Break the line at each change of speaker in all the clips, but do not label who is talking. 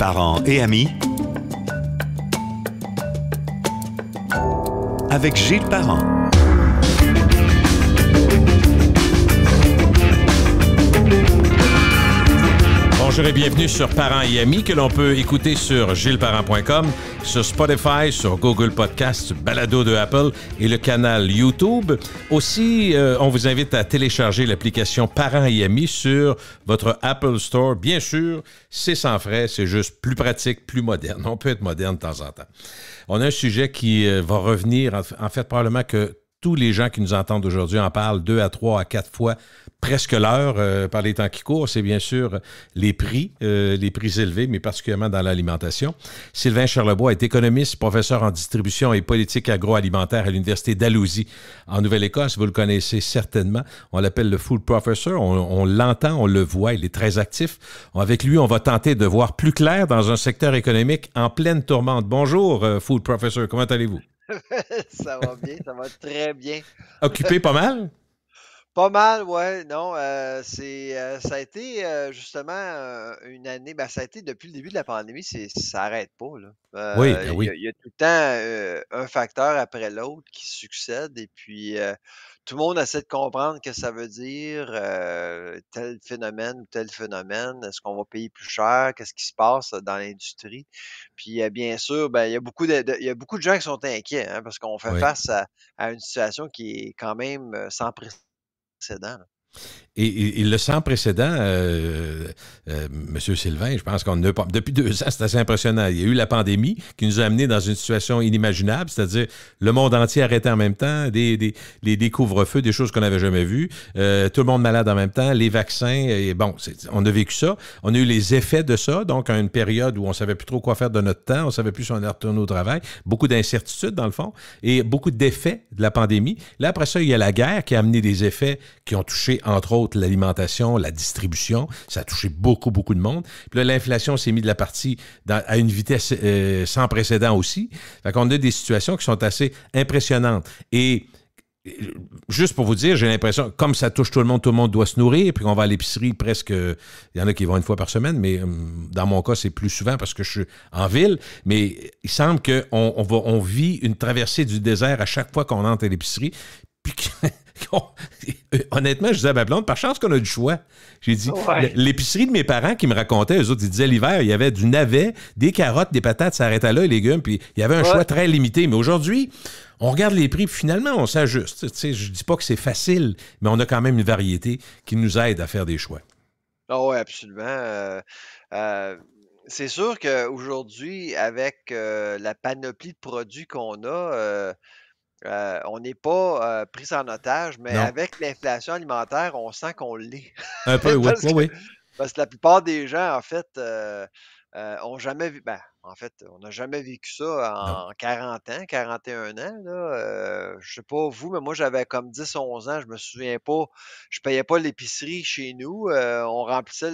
parents et amis avec Gilles Parent.
Bonjour et bienvenue sur Parents et Amis que l'on peut écouter sur gillesparent.com, sur Spotify, sur Google Podcasts, Balado de Apple et le canal YouTube. Aussi, on vous invite à télécharger l'application Parents et Amis sur votre Apple Store. Bien sûr, c'est sans frais, c'est juste plus pratique, plus moderne. On peut être moderne de temps en temps. On a un sujet qui va revenir, en fait, probablement que tous les gens qui nous entendent aujourd'hui en parlent 2 à 3 à 4 fois presque l'heure par les temps qui courent. C'est bien sûr les prix élevés, mais particulièrement dans l'alimentation. Sylvain Charlebois est économiste, professeur en distribution et politique agroalimentaire à l'Université Dalhousie en Nouvelle-Écosse. Vous le connaissez certainement. On l'appelle le Food Professor. On l'entend, on le voit. Il est très actif. Avec lui, on va tenter de voir plus clair dans un secteur économique en pleine tourmente. Bonjour, Food Professor. Comment allez-vous?
Ça va bien, ça va très bien.
Occupé pas mal?
Pas mal, ouais, non, ça a été justement une année, ça a été depuis le début de la pandémie, ça n'arrête pas, là.
Oui, ben oui.
Il y a tout le temps un facteur après l'autre qui succède et puis tout le monde essaie de comprendre ce que ça veut dire, tel phénomène ou tel phénomène. Est-ce qu'on va payer plus cher? Qu'est-ce qui se passe dans l'industrie? Puis bien sûr, il y a il y a beaucoup de gens qui sont inquiets, hein, parce qu'on fait
Oui.
face à une situation qui est quand même sans précédent. Là.
Et le sans précédent, Monsieur Sylvain, je pense qu'on a depuis 2 ans, c'est assez impressionnant. Il y a eu la pandémie qui nous a amenés dans une situation inimaginable, c'est-à-dire le monde entier arrêté en même temps, des couvre-feux, des choses qu'on n'avait jamais vues, tout le monde malade en même temps, les vaccins, et bon, on a vécu ça. On a eu les effets de ça, donc à une période où on ne savait plus trop quoi faire de notre temps, on ne savait plus si on allait retourner au travail, beaucoup d'incertitudes dans le fond, et beaucoup d'effets de la pandémie. Là, après ça, il y a la guerre qui a amené des effets qui ont touché, entre autres, l'alimentation, la distribution. Ça a touché beaucoup, beaucoup de monde. Puis là, l'inflation s'est mise de la partie à une vitesse sans précédent aussi. Fait qu'on a des situations qui sont assez impressionnantes. Et juste pour vous dire, j'ai l'impression, comme ça touche tout le monde doit se nourrir, puis qu'on va à l'épicerie presque, il y en a qui vont 1 fois par semaine, mais dans mon cas, c'est plus souvent parce que je suis en ville, mais il semble qu'on vit une traversée du désert à chaque fois qu'on entre à l'épicerie, puis honnêtement, je disais à ma blonde, par chance qu'on a du choix. J'ai dit, l'épicerie de mes parents qui me racontaient, eux autres, ils disaient l'hiver, il y avait du navet, des carottes, des patates, ça arrêtait là, les légumes, puis il y avait un choix très limité. Mais aujourd'hui, on regarde les prix, puis finalement, on s'ajuste. Tu sais, je dis pas que c'est facile, mais on a quand même une variété qui nous aide à faire des choix.
Ah oui, absolument. C'est sûr qu'aujourd'hui, avec la panoplie de produits qu'on a, on n'est pas pris en otage, mais
Non.
avec l'inflation alimentaire, on sent qu'on l'est.
Un peu, oui. Oui.
Parce que la plupart des gens, en fait, ont jamais vu. En fait, on n'a jamais vécu ça en 40 ans, 41 ans. Là. Je sais pas vous, mais moi, j'avais comme 10, 11 ans. Je me souviens pas. Je payais pas l'épicerie chez nous. On remplissait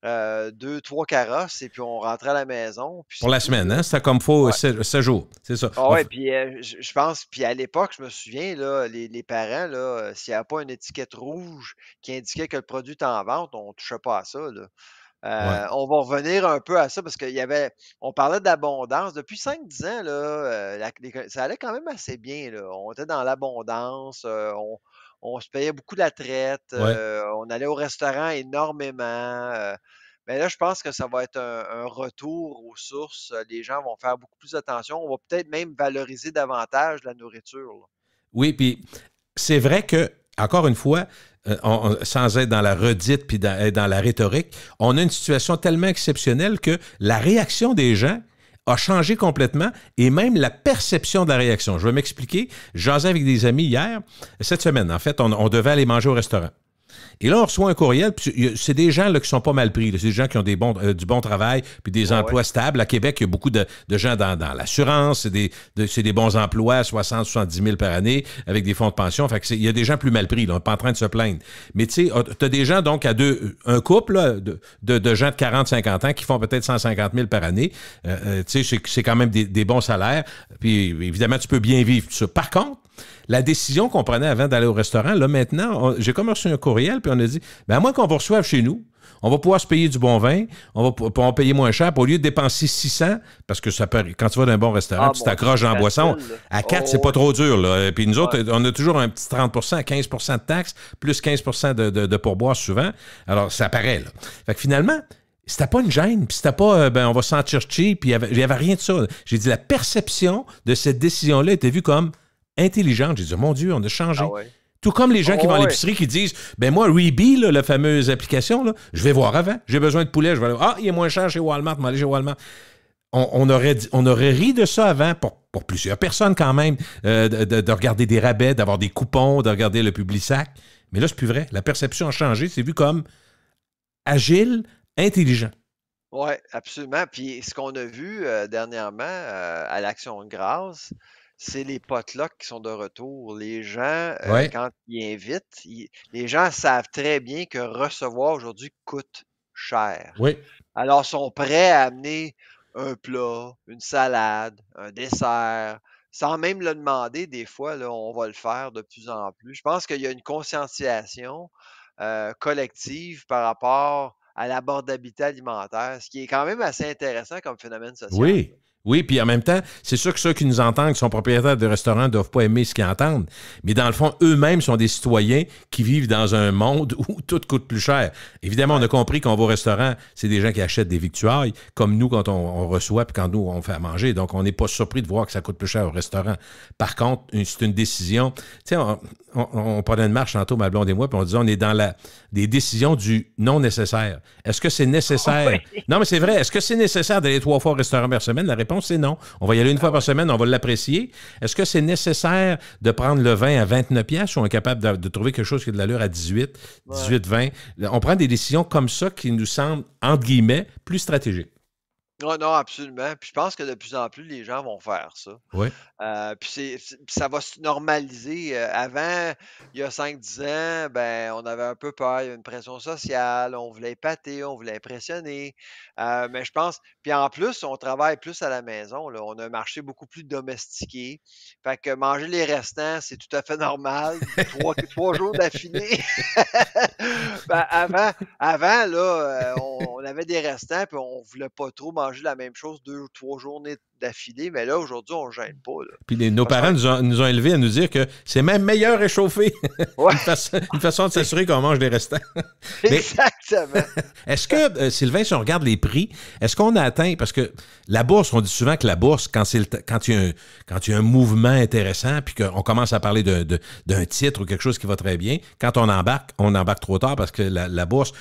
2, 3 carrosses et puis on rentrait à la maison. Puis
Pour la semaine, hein? C'était comme faut 7 jours. C'est ça.
Ah ouais, puis je pense, puis à l'époque, je me souviens, là, les parents, là, s'il n'y avait pas une étiquette rouge qui indiquait que le produit était en vente, on ne touchait pas à ça, là.
Ouais.
On va revenir un peu à ça parce on parlait d'abondance. Depuis 5-10 ans, là, ça allait quand même assez bien, là. On était dans l'abondance, on se payait beaucoup la traite,
Ouais.
on allait au restaurant énormément. Mais là, je pense que ça va être un retour aux sources. Les gens vont faire beaucoup plus attention. On va peut-être même valoriser davantage la nourriture, là.
Oui, puis c'est vrai que, encore une fois, sans être dans la redite puis dans la rhétorique, on a une situation tellement exceptionnelle que la réaction des gens a changé complètement et même la perception de la réaction. Je vais m'expliquer. J'asais avec des amis hier, cette semaine, en fait, on devait aller manger au restaurant. Et là, on reçoit un courriel, puis c'est des gens là, qui sont pas mal pris. C'est des gens qui ont du bon travail, puis des emplois stables. À Québec, il y a beaucoup de gens dans l'assurance. C'est des bons emplois, 60, 70 000 par année, avec des fonds de pension. Fait que il y a des gens plus mal pris. Là, on n'est pas en train de se plaindre. Mais tu sais, tu as des gens, donc, un couple là, de gens de 40, 50 ans qui font peut-être 150 000 par année. Tu sais, c'est quand même des bons salaires. Puis, évidemment, tu peux bien vivre tout ça. Par contre, La décision qu'on prenait avant d'aller au restaurant, là, maintenant, j'ai comme reçu un courriel, puis on a dit, ben à moins qu'on vous reçoive chez nous, on va pouvoir se payer du bon vin, on va pouvoir payer moins cher, puis au lieu de dépenser 600, parce que ça peut, quand tu vas dans un bon restaurant,
Ah
puis tu
mon Dieu,
t'accroches
c'est
en boisson,
facile, là.
à 4, c'est
Oh
pas
oui,
trop dur, là. Puis nous
ouais.
autres, on a toujours un petit 30 15 de taxes, plus 15 de pourboire souvent. Alors, ça paraît, là. Fait que finalement, c'était pas une gêne, puis c'était pas, ben, on va se sentir cheap, puis il y avait rien de ça. J'ai dit, la perception de cette décision-là était vue comme intelligente. J'ai dit, mon Dieu, on a
Ah
changé.
ouais.
Tout comme les gens qui vont à
Oh ouais.
l'épicerie qui disent, ben moi, Reebee, là, la fameuse application, là, je vais voir avant. J'ai besoin de poulet, je vais aller voir. Ah, il est moins cher chez Walmart, je vais aller chez Walmart. On aurait ri de ça avant pour plusieurs personnes quand même, de regarder des rabais, d'avoir des coupons, de regarder le Publisac. Mais là, c'est plus vrai. La perception a changé. C'est vu comme agile, intelligent.
Ouais, absolument. Puis ce qu'on a vu dernièrement à l'Action de grâce, c'est les potlucks qui sont de retour. Les gens,
Oui,
quand ils invitent, les gens savent très bien que recevoir aujourd'hui coûte cher.
oui,
Alors, ils sont prêts à amener un plat, une salade, un dessert, sans même le demander. Des fois, là, on va le faire de plus en plus. Je pense qu'il y a une conscientisation collective par rapport à l'abordabilité alimentaire, ce qui est quand même assez intéressant comme phénomène social,
oui. Oui, puis en même temps, c'est sûr que ceux qui nous entendent, qui sont propriétaires de restaurants, ne doivent pas aimer ce qu'ils entendent. Mais dans le fond, eux-mêmes sont des citoyens qui vivent dans un monde où tout coûte plus cher. Évidemment, on
Ouais,
a compris qu'on va au restaurant, c'est des gens qui achètent des victuailles, comme nous quand on reçoit, puis quand nous, on fait à manger. Donc, on n'est pas surpris de voir que ça coûte plus cher au restaurant. Par contre, c'est une décision. Tu sais, on prenait une marche tantôt, ma blonde et moi, puis on disait, on est dans des décisions du non nécessaire. Est-ce que c'est nécessaire?
oui.
Non, mais c'est vrai. Est-ce que c'est nécessaire d'aller 3 fois au restaurant par semaine? La réponse, c'est non. On va y aller une
Ah
fois par
ouais,
semaine, on va l'apprécier. Est-ce que c'est nécessaire de prendre le vin à 29 pièces ou on est capable de trouver quelque chose qui a de l'allure à 18,
ouais.
18, 20? On prend des décisions comme ça qui nous semblent, entre guillemets, plus stratégiques.
Non, non, absolument. Puis je pense que de plus en plus, les gens vont faire ça.
Oui.
Puis ça va se normaliser. Avant, il y a 5 10 ans, ben, on avait un peu peur, il y avait une pression sociale, on voulait épater, on voulait impressionner. Mais je pense, puis en plus, on travaille plus à la maison, là. On a un marché beaucoup plus domestiqué. Fait que manger les restants, c'est tout à fait normal. 3 jours d'affilée. Ben, avant là, on avait des restants, puis on voulait pas trop manger la même chose 2 ou 3 journées d'affilée. Mais là, aujourd'hui, on ne gêne pas, là.
Puis nos
Parce qu'on
parents nous ont élevés à nous dire que c'est même meilleur réchauffer.
ouais,
Une façon de s'assurer qu'on mange des restants. Mais
exactement.
est-ce que, Sylvain, si on regarde les prix, est-ce qu'on a atteint, parce que la bourse, on dit souvent que la bourse, quand il y a un mouvement intéressant, puis qu'on commence à parler d'un titre ou quelque chose qui va très bien, quand on embarque trop tard parce que la bourse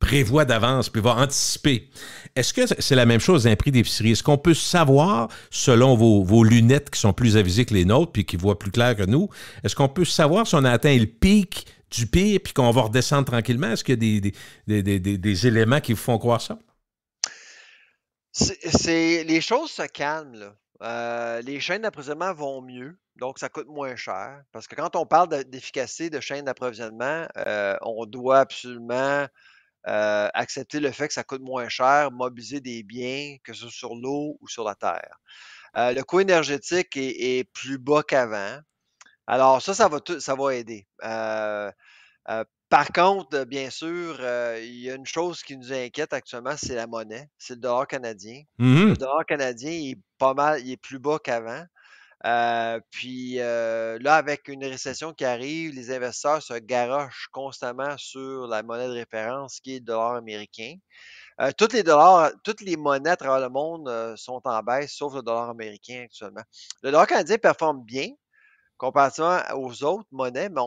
prévoit d'avance puis va anticiper. Est-ce que c'est la même chose d'un prix d'épicerie? Est-ce qu'on peut savoir, selon vos lunettes qui sont plus avisées que les nôtres puis qui voient plus clair que nous, est-ce qu'on peut savoir si on a atteint le pic du pire puis qu'on va redescendre tranquillement? Est-ce qu'il y a des éléments qui vous font croire ça?
Les choses se calment, là. Les chaînes d'approvisionnement vont mieux, donc ça coûte moins cher. Parce que quand on parle d'efficacité de chaîne d'approvisionnement, on doit absolument accepter le fait que ça coûte moins cher, mobiliser des biens, que ce soit sur l'eau ou sur la terre. Le coût énergétique est plus bas qu'avant. Alors ça va aider. Par contre, bien sûr, il y a une chose qui nous inquiète actuellement, c'est la monnaie, c'est le dollar canadien. Le
Mhm.
dollar canadien, il est plus bas qu'avant. Puis là, avec une récession qui arrive, les investisseurs se garochent constamment sur la monnaie de référence qui est le dollar américain. Toutes les monnaies à travers le monde sont en baisse, sauf le dollar américain actuellement. Le dollar canadien performe bien comparativement aux autres monnaies, mais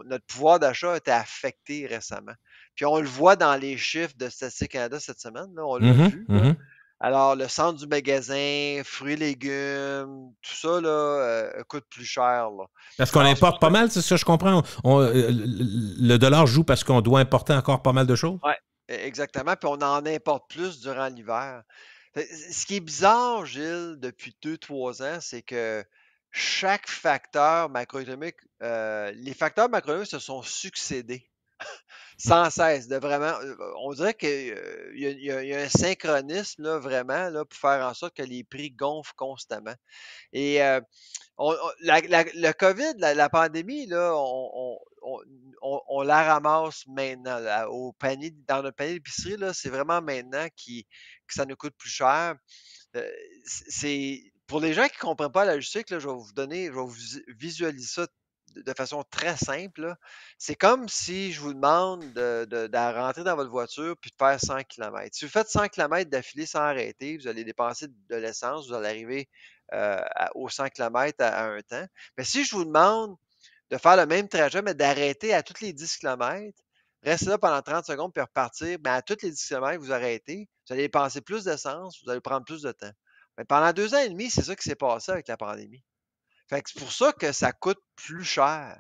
notre pouvoir d'achat a été affecté récemment. Puis on le voit dans les chiffres de Statistique Canada cette semaine, là, on l'a
Mhm.
vu, là.
Mhm.
Alors, le centre du magasin, fruits, légumes, tout ça là, coûte plus cher, là.
Parce qu'on
Alors, c'est pour
importe pas
ça
mal, c'est ça, je comprends. Le dollar joue parce qu'on doit importer encore pas mal de choses.
ouais, exactement, puis on en importe plus durant l'hiver. Ce qui est bizarre, Gilles, depuis 2 3 ans, c'est que chaque facteur macroéconomique, les facteurs macroéconomiques se sont succédés. sans cesse, de vraiment, on dirait qu'il y a un synchronisme là, vraiment là, pour faire en sorte que les prix gonflent constamment. Et le COVID, la pandémie, là, on la ramasse maintenant là, au panier, dans notre panier d'épicerie, là, c'est vraiment maintenant que ça nous coûte plus cher. C'est pour les gens qui ne comprennent pas la logistique, là, je vais vous visualiser ça de façon très simple, là. C'est comme si je vous demande de rentrer dans votre voiture puis de faire 100 kilomètres. Si vous faites 100 kilomètres d'affilée sans arrêter, vous allez dépenser de l'essence, vous allez arriver aux 100 kilomètres à un temps. Mais si je vous demande de faire le même trajet, mais d'arrêter à tous les 10 kilomètres, rester là pendant 30 secondes puis repartir, mais à tous les 10 kilomètres, vous arrêtez, vous allez dépenser plus d'essence, vous allez prendre plus de temps. Mais pendant 2 ans et demi, c'est ça qui s'est passé avec la pandémie. Fait que c'est pour ça que ça coûte plus cher.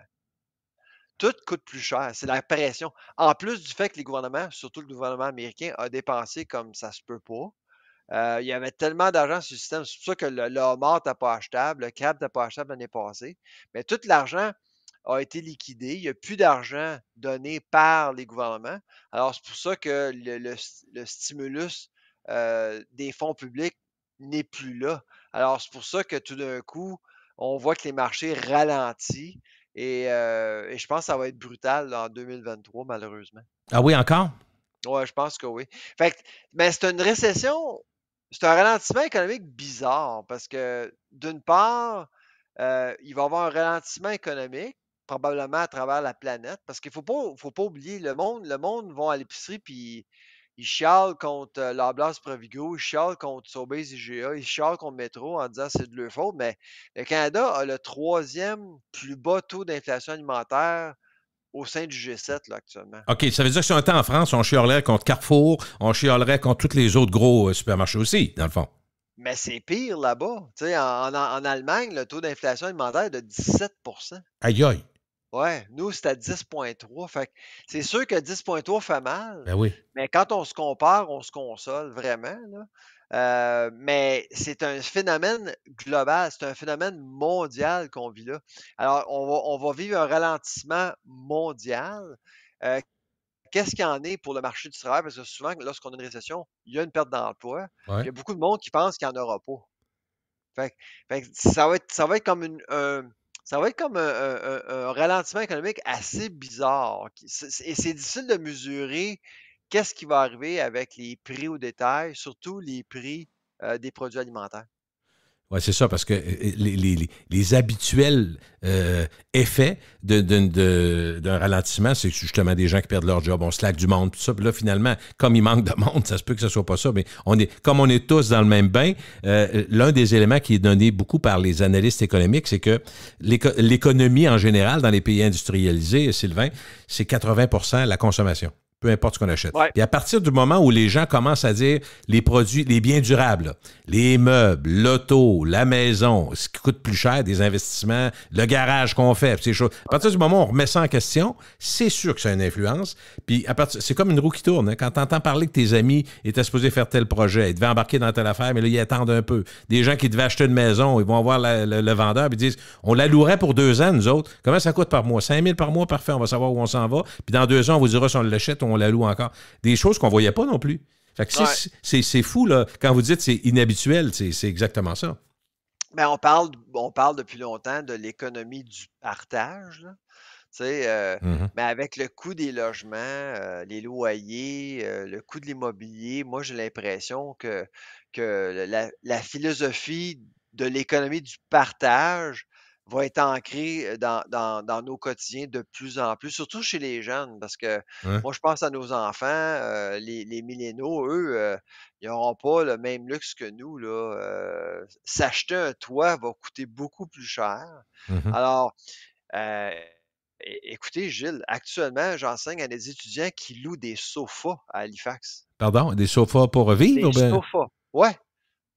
Tout coûte plus cher. C'est la pression. En plus du fait que les gouvernements, surtout le gouvernement américain, a dépensé comme ça se peut pas. Il y avait tellement d'argent sur le système. C'est pour ça que le homard n'était pas achetable, le crabe n'était pas achetable l'année passée. Mais tout l'argent a été liquidé. Il n'y a plus d'argent donné par les gouvernements. Alors, c'est pour ça que le stimulus des fonds publics n'est plus là. Alors, c'est pour ça que tout d'un coup, on voit que les marchés ralentissent et je pense que ça va être brutal là, en 2023, malheureusement.
Ah oui, encore?
Ouais, je pense que oui. Fait que, mais c'est une récession, c'est un ralentissement économique bizarre parce que d'une part, il va y avoir un ralentissement économique, probablement à travers la planète, parce qu'il faut pas oublier, le monde vont à l'épicerie puis ils chialent contre Loblaws Provigo, ils chialent contre Sobeys IGA, ils chialent contre Metro en disant que c'est de leur faute, mais le Canada a le troisième plus bas taux d'inflation alimentaire au sein du G7 là, actuellement.
OK, ça veut dire que si on était en France, on chialerait contre Carrefour, on chialerait contre tous les autres gros supermarchés aussi, dans le fond.
Mais c'est pire là-bas. Tu sais, en Allemagne, le taux d'inflation alimentaire est de 17.
Aïe aïe.
Ouais, nous, c'est à 10,3. Fait que c'est sûr que 10,3 fait mal,
Ben oui.
mais quand on se compare, on se console vraiment, là. Mais c'est un phénomène global, c'est un phénomène mondial qu'on vit là. Alors, on va vivre un ralentissement mondial. Euh, Qu'est-ce qu'il y en est pour le marché du travail? Parce que souvent, lorsqu'on a une récession, il y a une perte d'emploi. Puis il
Ouais.
y a beaucoup de monde qui pense qu'il n'y en aura pas. Fait que ça va être comme ça va être comme un ralentissement économique assez bizarre. Et c'est difficile de mesurer qu'est-ce qui va arriver avec les prix au détail, surtout les prix des produits alimentaires.
Oui, c'est ça, parce que les habituels effets d'un ralentissement, c'est justement des gens qui perdent leur job, on slack du monde, tout ça. Puis là, finalement, comme il manque de monde, ça se peut que ce soit pas ça, mais comme on est tous dans le même bain, l'un des éléments qui est donné beaucoup par les analystes économiques, c'est que l'économie en général dans les pays industrialisés, Sylvain, c'est 80% la consommation. Peu importe ce qu'on achète.
Ouais.
Et à partir du moment où les gens commencent à dire les produits, les biens durables, là, les meubles, l'auto, la maison, ce qui coûte plus cher, des investissements, le garage qu'on fait, ces choses. À partir du moment où on remet ça en question, c'est sûr que ça a une influence. Puis c'est comme une roue qui tourne. Hein. Quand tu entends parler que tes amis étaient supposés faire tel projet, ils devaient embarquer dans telle affaire, mais là, ils attendent un peu. Des gens qui devaient acheter une maison, ils vont voir le vendeur, puis ils disent on la louerait pour 2 ans, nous autres. Comment ça coûte par mois? 5 000 par mois, parfait, on va savoir où on s'en va. Puis dans 2 ans, on vous dira si on l'achète ou on la loue encore. Des choses qu'on ne voyait pas non plus. Fait que c'est fou, là. Quand vous dites c'est inhabituel, c'est exactement ça.
Ben, on parle depuis longtemps de l'économie du partage, là. Tu sais, mais avec le coût des logements, les loyers, le coût de l'immobilier, moi j'ai l'impression que la philosophie de l'économie du partage va être ancrée dans nos quotidiens de plus en plus, surtout chez les jeunes, parce que
Hein?
moi je pense à nos enfants, les milléniaux, eux, ils n'auront pas le même luxe que nous, là. S'acheter un toit va coûter beaucoup plus cher.
Mhm.
Alors, euh, écoutez, Gilles, actuellement, j'enseigne à des étudiants qui louent des sofas à Halifax.
Pardon, des sofas pour vivre?
Des
Ou ben...
sofas. Ouais.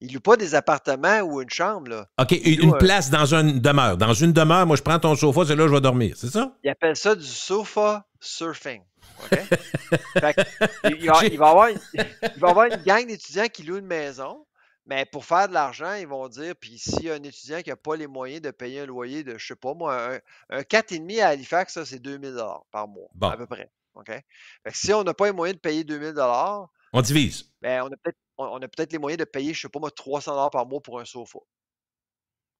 Ils louent pas des appartements ou une chambre, là.
OK,
Ils louent
une place dans une demeure. Dans une demeure, moi, je prends ton sofa, c'est là que je vais dormir, c'est ça?
ils appellent ça du sofa surfing. OK? Fait que, il va y avoir une gang d'étudiants qui louent une maison. Mais pour faire de l'argent, ils vont dire, puis s'il y a un étudiant qui n'a pas les moyens de payer un loyer de, je sais pas moi, un 4,5 à Halifax, ça, c'est 2 000 $ par mois,
Bon,
à peu près. OK? Fait que si on n'a pas les moyens de payer 2 000 $,
on divise.
ben, on a peut-être les moyens de payer, je sais pas moi, 300 $ par mois pour un sofa.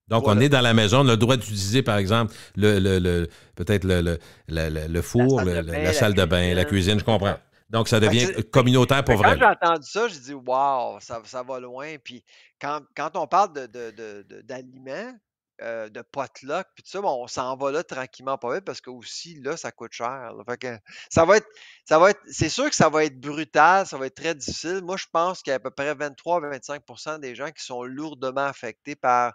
Donc, on
Voilà.
est dans la maison, on a le droit d'utiliser, par exemple, peut-être le
La
four,
salle de bain,
la
la
salle de bain, la
cuisine,
cuisine, je
c'est
comprends.
ça.
Donc, ça
Fait que
devient
c'est
communautaire
fait
pour
que quand
vrai,
j'ai
là.
entendu ça, j'ai dit: «Wow, ça va loin». Puis quand on parle d'aliments, de potluck puis tout ça, bon, on s'en va là tranquillement pas vite parce que aussi là, ça coûte cher, là. Fait que ça va être c'est sûr que ça va être brutal, ça va être très difficile. Moi, je pense qu'il y a à peu près 23-25 des gens qui sont lourdement affectés par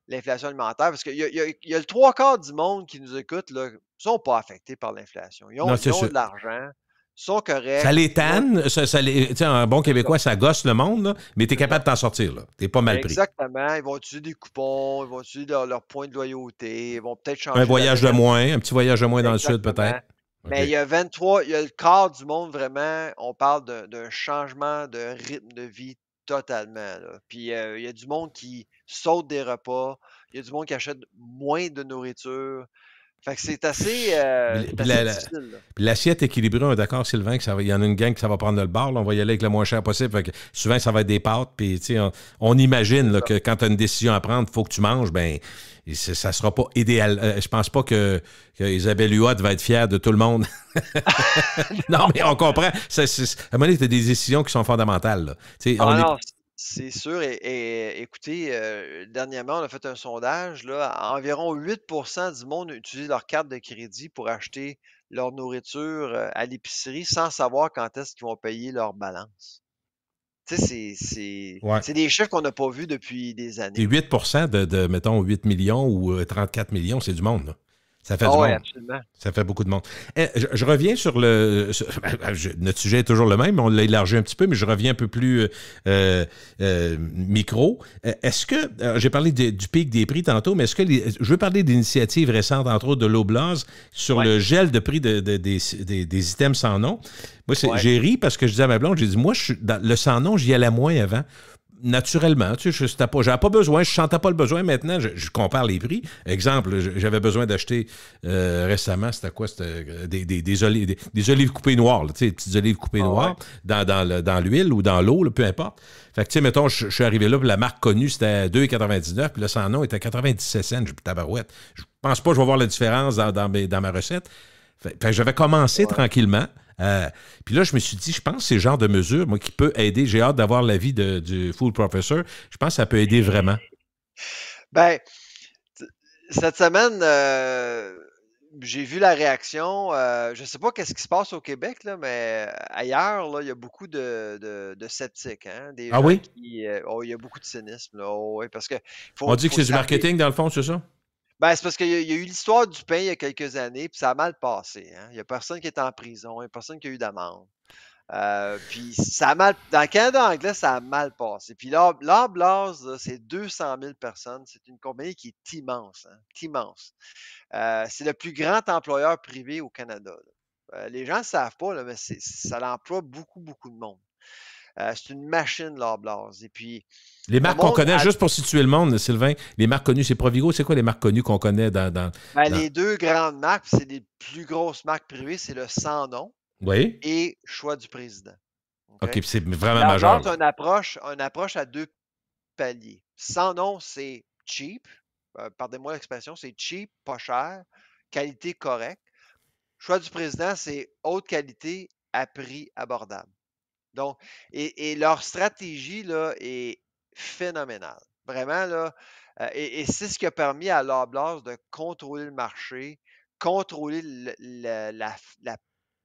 l'inflation alimentaire parce qu'il y a le 3/4 du monde qui nous écoute là, sont pas affectés par l'inflation. Ils ont
Non,
ils
c'est
ont
sûr.
de l'argent, sont
Ça
corrects,
les
ils ont
tanne, tu sais, un bon
c'est ça,
Québécois, ça gosse le monde, là, mais t'es
c'est ça.
capable de t'en sortir, là. T'es pas mal pris.
Exactement, ils vont utiliser des coupons, ils vont utiliser leurs points de loyauté, ils vont peut-être
Un
changer
voyage de
d'adresse.
moins, un petit voyage de moins dans le sud,
Exactement.
peut-être. OK.
Mais il y a le quart du monde vraiment, on parle d'un changement de rythme de vie totalement, là. Puis, il y a du monde qui saute des repas, il y a du monde qui achète moins de nourriture. Fait que
Puis,
c'est
puis
assez difficile, là.
puis l'assiette équilibrée, on est d'accord, Sylvain, que il y en a une gang qui ça va prendre le bord. Là, on va y aller avec le moins cher possible. Fait que souvent, ça va être des pâtes. Puis, tu sais, on imagine
C'est
là,
ça.
que quand tu as une décision à prendre, il faut que tu manges. Ben, ça sera pas idéal. Je pense pas que Isabelle Huot va être fière de tout le monde. Non, mais on comprend. À un moment donné, tu as des décisions qui sont fondamentales. Là. Tu sais,
Ah
on est.
non, c'est sûr et écoutez, dernièrement, on a fait un sondage, là, environ 8 du monde utilisent leur carte de crédit pour acheter leur nourriture, à l'épicerie sans savoir quand est-ce qu'ils vont payer leur balance. Tu sais,
Ouais.
c'est des chiffres qu'on n'a pas vus depuis des
Puis
années, là.
8% mettons, 8 millions ou 34 millions, c'est du monde. Là. Ça fait
Ah
du
ouais,
monde.
absolument.
Ça fait beaucoup de monde. Je reviens sur notre sujet est toujours le même, mais on l'a élargi un petit peu, mais je reviens un peu plus micro. Est-ce que, j'ai parlé du pic des prix tantôt, mais est-ce que, je veux parler d'initiatives récentes, entre autres de l'Oblast, sur
Ouais,
le gel de prix des items sans nom. Moi,
ouais.
j'ai ri parce que je disais à ma blonde, j'ai dit, moi, dans le sans nom, j'y allais moins avant naturellement. Tu sais, j'avais pas besoin, je sentais pas le besoin. Maintenant, je compare les prix. Exemple, j'avais besoin d'acheter récemment, c'était quoi? C'était des olives coupées noires, là, tu sais, des petites olives coupées
Ah ouais.
noires dans l'huile ou dans l'eau, là, peu importe. Fait que, tu sais, mettons, je suis arrivé là, puis la marque connue, c'était à 2,99, puis le sans nom était à 97 cents. J'ai dit, tabarouette. Je pense pas que je vais voir la différence dans ma recette. Fait que j'avais commencé
Ouais.
tranquillement. Puis là, je me suis dit, je pense que c'est le genre de mesure, moi, qui peut aider. J'ai hâte d'avoir l'avis du Food Professor. Je pense que ça peut aider vraiment.
Ben, t cette semaine, j'ai vu la réaction, je sais pas qu'est-ce qui se passe au Québec là, mais ailleurs là, il y a beaucoup de sceptiques, hein, des
Ah
gens
oui?
qui, il y a beaucoup de cynisme là, oh oui, parce que
On
faut
dit que
faut
c'est du
s'arriver
marketing, dans le fond, c'est ça?
ben, c'est parce qu'il y a eu l'histoire du pain il y a quelques années, puis ça a mal passé, hein. Il y a personne qui est en prison, il y a personne qui a eu d'amende. Puis ça a mal dans le Canada anglais, ça a mal passé. Puis Loblaws, là, c'est 200 000 personnes. C'est une compagnie qui est immense, hein, immense. C'est le plus grand employeur privé au Canada, là. Les gens ne savent pas, là, mais ça emploie beaucoup, beaucoup de monde. C'est une machine, Loblaws. Et puis,
Les
le
marques qu'on
monde
connaît,
a
juste pour situer le monde, Sylvain, les marques connues, c'est Provigo, c'est quoi les marques connues qu'on connaît
ben,
dans...
les deux grandes marques, puis c'est les plus grosses marques privées, c'est le Sans Nom
Oui?
et Choix du président. OK?
OK, puis c'est vraiment
Loblaws
majeur, là.
a une approche à deux palier. Sans nom, c'est cheap. Pardonnez-moi l'expression, c'est cheap, pas cher, qualité correcte. Choix du président, c'est haute qualité à prix abordable. Donc, et leur stratégie là, est phénoménale. Vraiment, là, et c'est ce qui a permis à Loblaws de contrôler le marché, contrôler la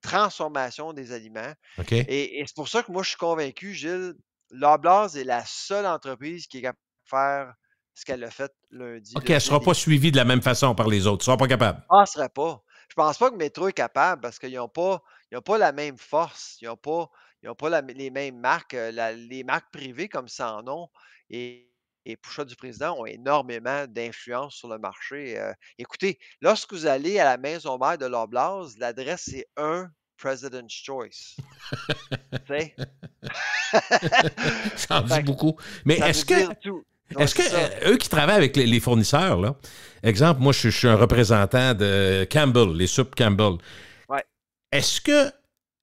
transformation des aliments.
OK?
Et c'est pour ça que moi, je suis convaincu, Gilles, Loblaws est la seule entreprise qui est capable de faire ce qu'elle a fait lundi,
OK,
là,
elle ne
geler
sera
des
pas
prix.
suivie de la même façon par les autres. Ils ne seront pas capables.
Je penserais pas. Je pense pas que Metro est capable parce qu'ils ont pas la même force. Ils ont pas les mêmes marques. Les marques privées comme Sans Nom et Pouchat du Président ont énormément d'influence sur le marché. Écoutez, lorsque vous allez à la maison mère de Loblaws, l'adresse c'est 1 President's Choice. Tu sais?
Ça en dit
Fait que
beaucoup. Mais
ça veut dire tout. Ouais,
est-ce que
c'est ça.
eux qui travaillent avec les fournisseurs, là, exemple, moi, je suis un représentant de Campbell, les soupes Campbell.
Ouais.
Est-ce que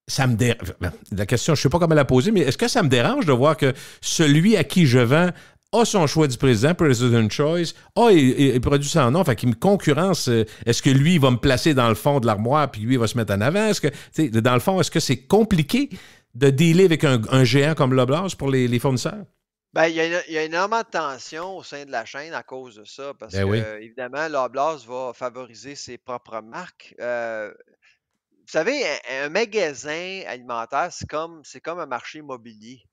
ça me dérange? La question, je ne sais pas comment la poser, mais est-ce que ça me dérange de voir que celui à qui je vends a son choix du président, President Choice, il produit son nom, fait qu'il me concurrence. Est-ce que lui, il va me placer dans le fond de l'armoire, puis lui, il va se mettre en avant? Est-ce que, dans le fond, est-ce que c'est compliqué de dealer avec un géant comme Loblaws pour les fournisseurs?
Ben, il y a énormément de tension au sein de la chaîne à cause de ça, parce
Ben oui.
que, évidemment, Loblaws va favoriser ses propres marques. Vous savez, un magasin alimentaire, c'est comme un marché immobilier.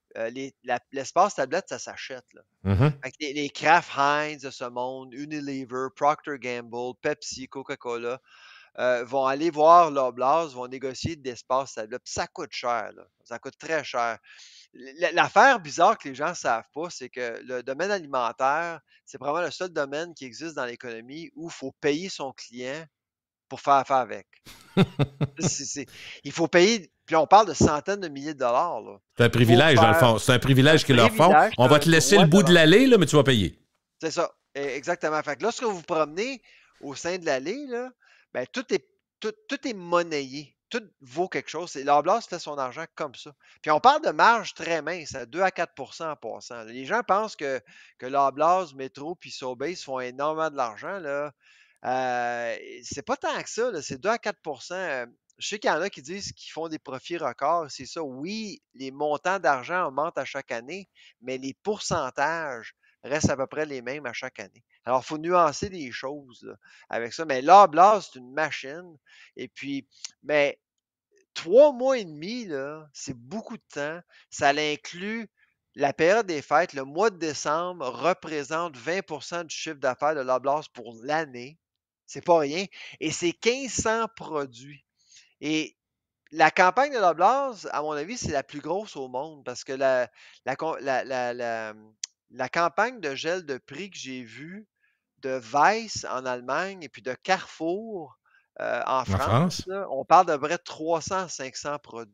L'espace tablette, ça s'achète, là.
Mhm.
Fait que les Kraft Heinz de ce monde, Unilever, Procter Gamble, Pepsi, Coca-Cola, vont aller voir Loblaws, vont négocier d'espace tablette. Puis ça coûte cher, là. Ça coûte très cher. L'affaire bizarre que les gens ne savent pas, c'est que le domaine alimentaire, c'est vraiment le seul domaine qui existe dans l'économie où il faut payer son client pour faire affaire avec. C'est c'est Il faut payer, puis on parle de centaines de milliers de dollars, là,
C'est un
pour
privilège, dans le
faire
fond. C'est un
c'est un
privilège qu'ils leur font.
privilège,
On
c'est
va
un
te laisser le
droit de
bout de
leur
l'allée, là, mais tu vas payer.
c'est ça, exactement. Fait que lorsque vous vous promenez au sein de l'allée, là, ben, tout est monnayé. Tout vaut quelque chose. Loblaws fait son argent comme ça. Puis on parle de marge très mince, à 2 à 4 en passant. Les gens pensent que Loblaws, Metro puis Sobeys font énormément de l'argent, là. C'est pas tant que ça, là, c'est 2 à 4. Je sais qu'il y en a qui disent qu'ils font des profits records, c'est ça. Oui, les montants d'argent augmentent à chaque année, mais les pourcentages restent à peu près les mêmes à chaque année. Alors, il faut nuancer les choses là, avec ça. Mais Loblaws, c'est une machine. Et puis, mais 3 mois et demi, là, c'est beaucoup de temps. Ça inclut la période des fêtes. Le mois de décembre représente 20 du chiffre d'affaires de Loblaws pour l'année. C'est pas rien. Et c'est 1500 produits. Et la campagne de Loblaws, à mon avis, c'est la plus grosse au monde parce que la, con- la campagne de gel de prix que j'ai vue de Weiss en Allemagne et puis de Carrefour en
En
France,
France?
là, on parle de vrai 300 à 500 produits.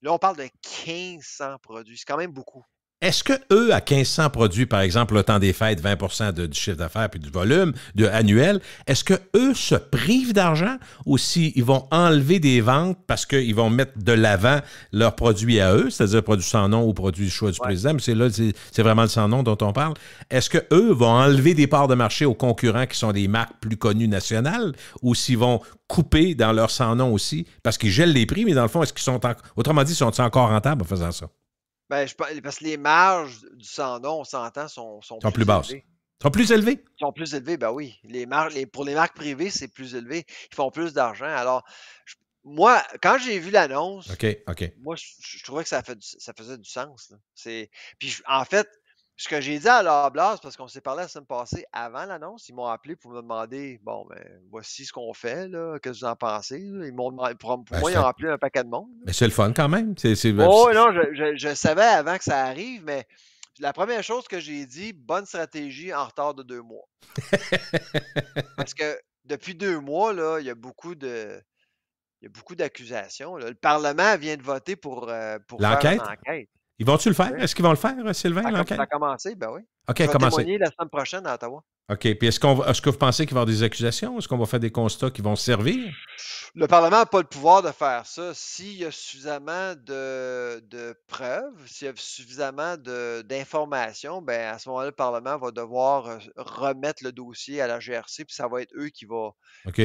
Là, on parle de 1500 produits. C'est quand même beaucoup.
Est-ce que eux, à 1500 produits, par exemple, le temps des fêtes, 20 du chiffre d'affaires puis du volume annuel, est-ce que eux se privent d'argent ou s'ils vont enlever des ventes parce qu'ils vont mettre de l'avant leurs produits à eux, c'est-à-dire produits sans nom ou produits du choix du
Ouais.
président, mais c'est vraiment le sans nom dont on parle. Est-ce que eux vont enlever des parts de marché aux concurrents qui sont des marques plus connues nationales ou s'ils vont couper dans leur sans nom aussi parce qu'ils gèlent les prix, mais dans le fond, est-ce qu'ils sont autrement dit, sont-ils encore rentables en faisant ça?
Ben, parce que les marges du sans-nom, on s'entend, sont
Ils sont plus
plus
basses.
élevées.
Ils sont plus élevés?
Ils sont plus élevés, ben oui. Pour les marques privées, c'est plus élevé. Ils font plus d'argent. Alors, moi, quand j'ai vu l'annonce,
OK, OK.
moi, je trouvais que ça faisait du sens, là. Puis, en fait, ce que j'ai dit à la blase, parce qu'on s'est parlé la semaine passée avant l'annonce, ils m'ont appelé pour me demander, bon, ben, voici ce qu'on fait, là, qu'est-ce que vous en pensez, là? Ils m'ont demandé, pour
Ben,
moi, ils ont appelé un paquet de monde.
mais c'est le fun quand même.
Oh, oui, non, je savais avant que ça arrive, mais la première chose que j'ai dit, bonne stratégie en retard de 2 mois. Parce que depuis 2 mois, là, il y a beaucoup d'accusations, là. Le Parlement vient de voter pour faire une
L'enquête,
enquête.
ils vont-tu le faire?
Oui.
Est-ce qu'ils vont le faire, Sylvain,
Ça
l'enquête?
a commencé, ben oui.
OK,
Je vais
commencez.
témoigner la semaine prochaine à Ottawa.
OK. Puis est-ce que vous pensez qu'il va y avoir des accusations? Est-ce qu'on va faire des constats qui vont servir?
Le Parlement n'a pas le pouvoir de faire ça. S'il y a suffisamment de preuves, s'il y a suffisamment d'informations, ben à ce moment-là, le Parlement va devoir remettre le dossier à la GRC, puis ça va être eux
OK,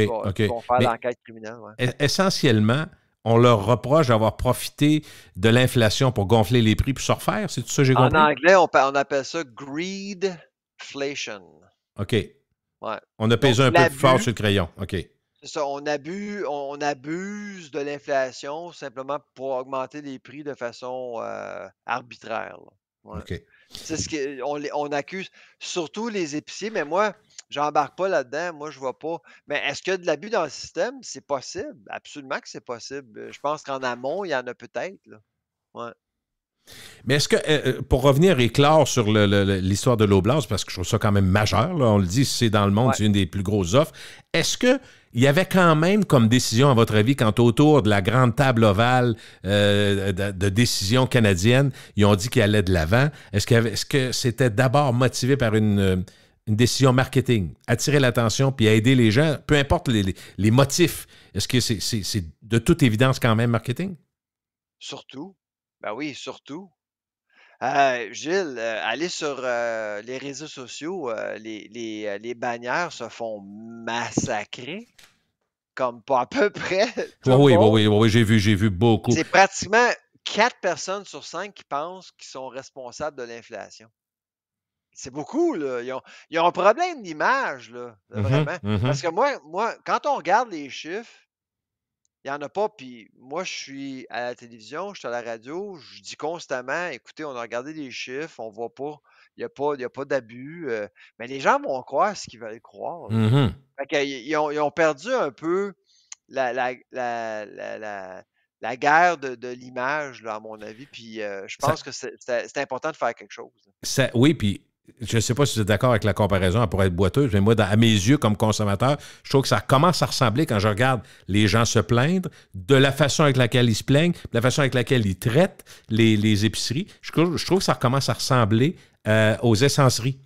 OK.
qui vont faire
Mais
l'enquête criminelle. Ouais.
essentiellement, on leur reproche d'avoir profité de l'inflation pour gonfler les prix puis se refaire. C'est tout ça que j'ai
En
compris?
anglais, on appelle ça greedflation.
OK.
Ouais.
On a
Donc,
pesé un peu plus fort
l'abus,
sur le crayon. OK.
c'est ça, on abuse de l'inflation simplement pour augmenter les prix de façon arbitraire, là. Ouais.
OK.
C'est ce on accuse surtout les épiciers, mais moi, j'embarque pas là-dedans. Moi, je vois pas. Mais est-ce qu'il y a de l'abus dans le système? C'est possible. Absolument que c'est possible. Je pense qu'en amont, il y en a peut-être, là. Ouais.
Mais est-ce que, pour revenir et clore sur l'histoire de l'Oblast, parce que je trouve ça quand même majeur, là, on le dit, c'est dans le monde, c'est une des plus grosses offres, est-ce que il y avait quand même comme décision, à votre avis, quand autour de la grande table ovale de décision canadienne, ils ont dit qu'ils allaient de l'avant, est-ce que c'était d'abord motivé par une décision marketing, attirer l'attention puis aider les gens, peu importe les motifs, est-ce que c'est de toute évidence quand même marketing?
Surtout. Ben oui, surtout. Gilles, allez sur les réseaux sociaux, les bannières se font massacrer, comme pas à peu près tout le
Oui,
monde.
oui, oui, oui, j'ai vu beaucoup.
C'est pratiquement 4 personnes sur 5 qui pensent qu'ils sont responsables de l'inflation. C'est beaucoup, là. Ils ont un problème d'image, là, vraiment. Parce que moi, quand on regarde les chiffres, il y en a pas, puis moi, je suis à la télévision, je suis à la radio, je dis constamment: «Écoutez, on a regardé les chiffres, on voit pas, il y a pas d'abus», mais les gens vont croire ce qu'ils veulent croire, là. Fait ils ont perdu un peu la guerre de l'image, là, à mon avis, puis je pense que c'est important de faire quelque chose, là.
Oui, puis je ne sais pas si vous êtes d'accord avec la comparaison, elle pourrait être boiteuse, mais moi, à mes yeux, comme consommateur, je trouve que ça commence à ressembler, quand je regarde les gens se plaindre, de la façon avec laquelle ils se plaignent, de la façon avec laquelle ils traitent les épiceries. Je trouve que ça recommence à ressembler aux essenceries.